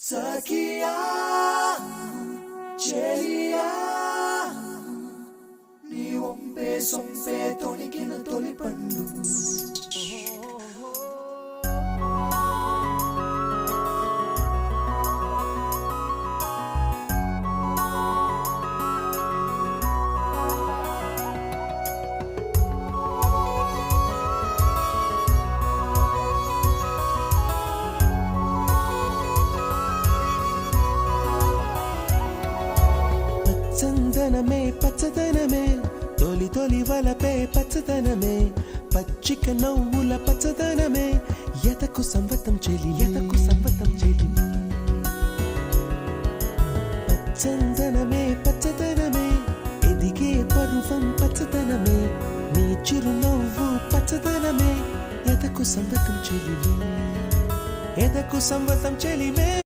సఖియా చెలియా నీ ఒంపే సొంపే తొణికిన తొలి పండు చందనమే పచ్చదనమే తొలి తొలి వలపే పచ్చదనమే పచ్చిక నవ్వుల పచ్చదనమే ఎతకు సంవతం చెలి చందనమే పచ్చదనమే ఎదిగే పరువం పచ్చదనమే నీ చిరునవ్వు పచ్చదనమే ఎతకు సంవతం చెలిమే